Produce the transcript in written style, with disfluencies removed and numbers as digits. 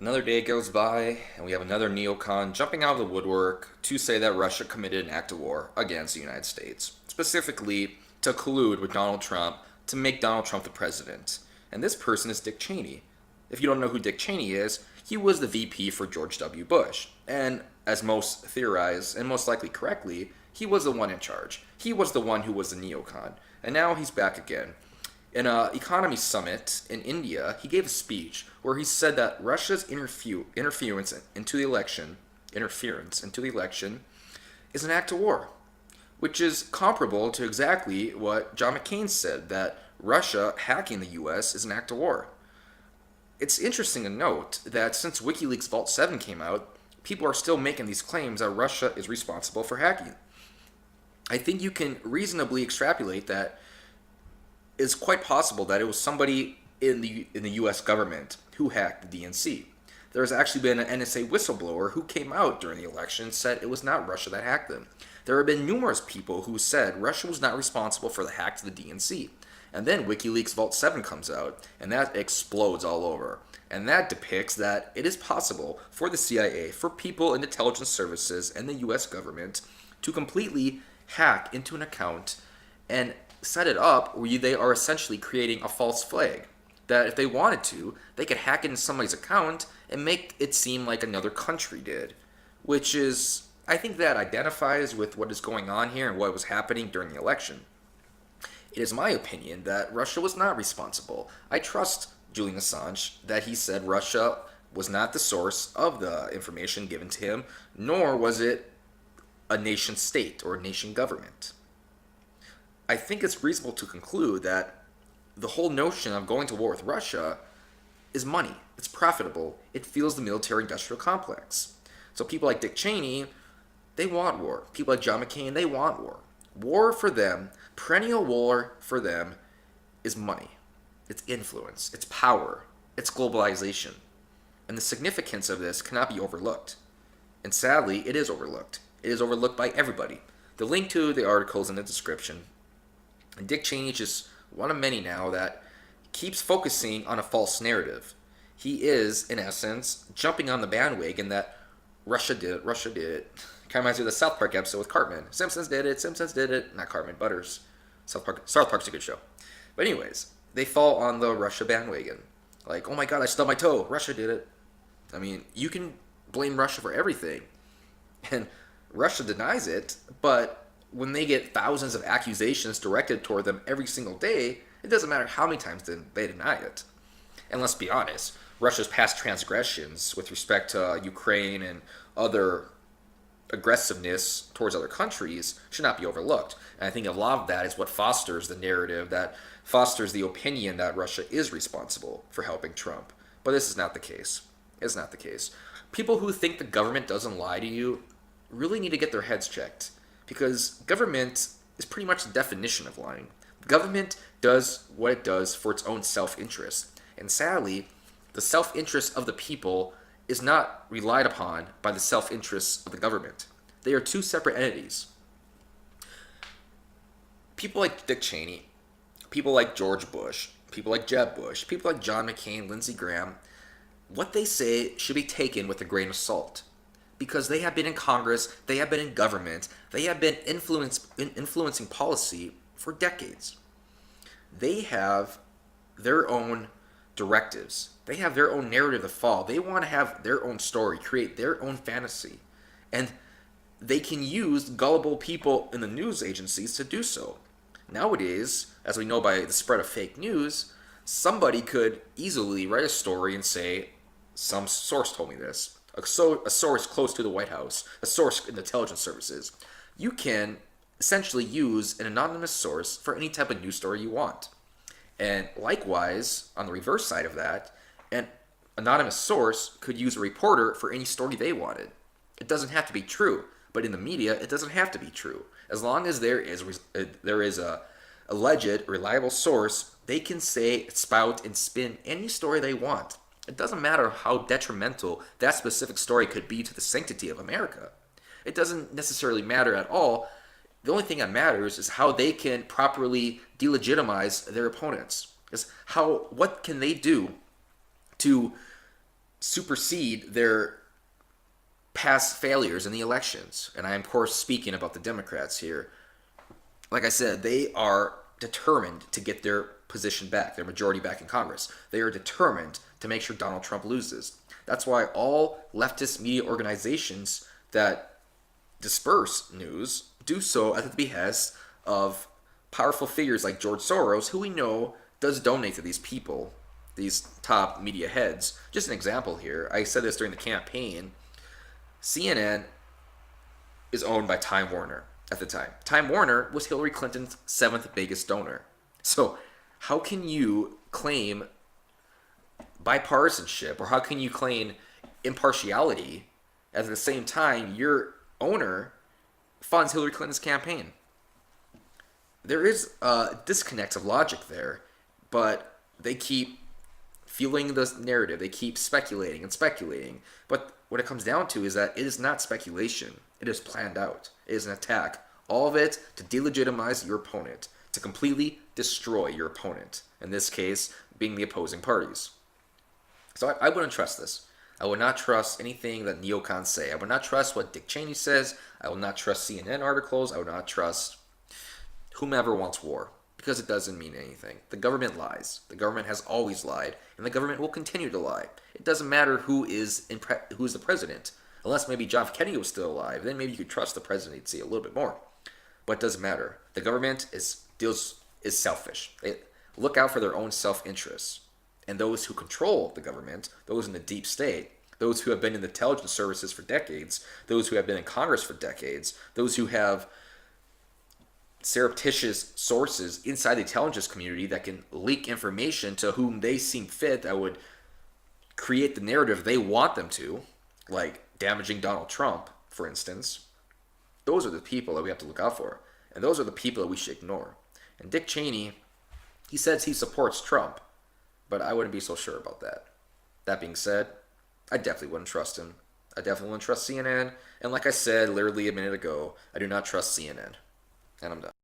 Another day goes by, and we have another neocon jumping out of the woodwork to say that Russia committed an act of war against the United States, specifically to collude with Donald Trump to make Donald Trump the president. And this person is Dick Cheney. If you don't know who Dick Cheney is, he was the VP for George W. Bush. And as most theorize, and most likely correctly, he was the one in charge. He was the one who was the neocon. And now he's back again. In an economy summit in India, he gave a speech where he said that Russia's interference into the election is an act of war, which is comparable to exactly what John McCain said, that Russia hacking the U.S. is an act of war. It's interesting to note that since WikiLeaks Vault 7 came out, people are still making these claims that Russia is responsible for hacking. I think you can reasonably extrapolate that it's quite possible that it was somebody in the U.S. government who hacked the DNC. There has actually been an NSA whistleblower who came out during the election and said it was not Russia that hacked them. There have been numerous people who said Russia was not responsible for the hack to the DNC. And then WikiLeaks Vault 7 comes out, and that explodes all over. And that depicts that it is possible for the CIA, for people in intelligence services and the U.S. government to completely hack into an account and set it up where they are essentially creating a false flag. That if they wanted to, they could hack into somebody's account and make it seem like another country did. Which is, I think that identifies with what is going on here and what was happening during the election. It is my opinion that Russia was not responsible. I trust Julian Assange that he said Russia was not the source of the information given to him, nor was it a nation state or a nation government. I think it's reasonable to conclude that the whole notion of going to war with Russia is money. It's profitable. It fuels the military-industrial complex. So people like Dick Cheney, they want war. People like John McCain, they want war. War for them, perennial war for them, is money. It's influence. It's power. It's globalization. And the significance of this cannot be overlooked. And sadly, it is overlooked. It is overlooked by everybody. The link to the article is in the description. And Dick Cheney is just one of many now that keeps focusing on a false narrative. He is, in essence, jumping on the bandwagon that Russia did it, Russia did it. Kind of reminds me of the South Park episode with Cartman. Simpsons did it. Not Cartman, Butters. South Park's a good show. But anyways, they fall on the Russia bandwagon. Like, oh my god, I stubbed my toe. Russia did it. I mean, you can blame Russia for everything. And Russia denies it, but when they get thousands of accusations directed toward them every single day, it doesn't matter how many times they deny it. And let's be honest, Russia's past transgressions with respect to Ukraine and other aggressiveness towards other countries should not be overlooked. And I think a lot of that is what fosters the narrative, that fosters the opinion that Russia is responsible for helping Trump. But this is not the case. It's not the case. People who think the government doesn't lie to you really need to get their heads checked. Because government is pretty much the definition of lying. Government does what it does for its own self-interest. And sadly, the self-interest of the people is not relied upon by the self-interests of the government. They are two separate entities. People like Dick Cheney, people like George Bush, people like Jeb Bush, people like John McCain, Lindsey Graham, what they say should be taken with a grain of salt. Because they have been in Congress, they have been in government, they have been influencing policy for decades. They have their own directives. They have their own narrative to follow. They want to have their own story, create their own fantasy. And they can use gullible people in the news agencies to do so. Nowadays, as we know by the spread of fake news, somebody could easily write a story and say, some source told me this. A source close to the White House, a source in the intelligence services. You can essentially use an anonymous source for any type of news story you want. And likewise, on the reverse side of that, an anonymous source could use a reporter for any story they wanted. It doesn't have to be true, but in the media, it doesn't have to be true. As long as there is a alleged, reliable source, they can say, spout, and spin any story they want. It doesn't matter how detrimental that specific story could be to the sanctity of America. It doesn't necessarily matter at all. The only thing that matters is how they can properly delegitimize their opponents. What can they do to supersede their past failures in the elections. And I am, of course, speaking about the Democrats here. Like I said, they are determined to get their position back, their majority back in Congress. They are determined to make sure Donald Trump loses. That's why all leftist media organizations that disperse news do so at the behest of powerful figures like George Soros, who we know does donate to these people, these top media heads. Just an example here. I said this during the campaign. CNN is owned by Time Warner at the time. Time Warner was Hillary Clinton's seventh biggest donor. So, how can you claim bipartisanship, or how can you claim impartiality at the same time your owner funds Hillary Clinton's campaign? There is a disconnect of logic there, but they keep fueling the narrative. They keep speculating and speculating. But what it comes down to is that it is not speculation. It is planned out. It is an attack. All of it to delegitimize your opponent, to completely destroy your opponent. In this case, being the opposing parties. So I wouldn't trust this. I would not trust anything that neocons say. I would not trust what Dick Cheney says. I will not trust CNN articles. I would not trust whomever wants war, because it doesn't mean anything. The government lies. The government has always lied, and the government will continue to lie. It doesn't matter who is the president, unless maybe John F. Kennedy was still alive. Then maybe you could trust the presidency a little bit more. But it doesn't matter. The government is selfish. They look out for their own self-interests. And those who control the government, those in the deep state, those who have been in the intelligence services for decades, those who have been in Congress for decades, those who have surreptitious sources inside the intelligence community that can leak information to whom they seem fit, that would create the narrative they want them to, like damaging Donald Trump, for instance. Those are the people that we have to look out for. And those are the people that we should ignore. And Dick Cheney, he says he supports Trump, but I wouldn't be so sure about that. That being said, I definitely wouldn't trust him. I definitely wouldn't trust CNN. And like I said literally a minute ago, I do not trust CNN. And I'm done.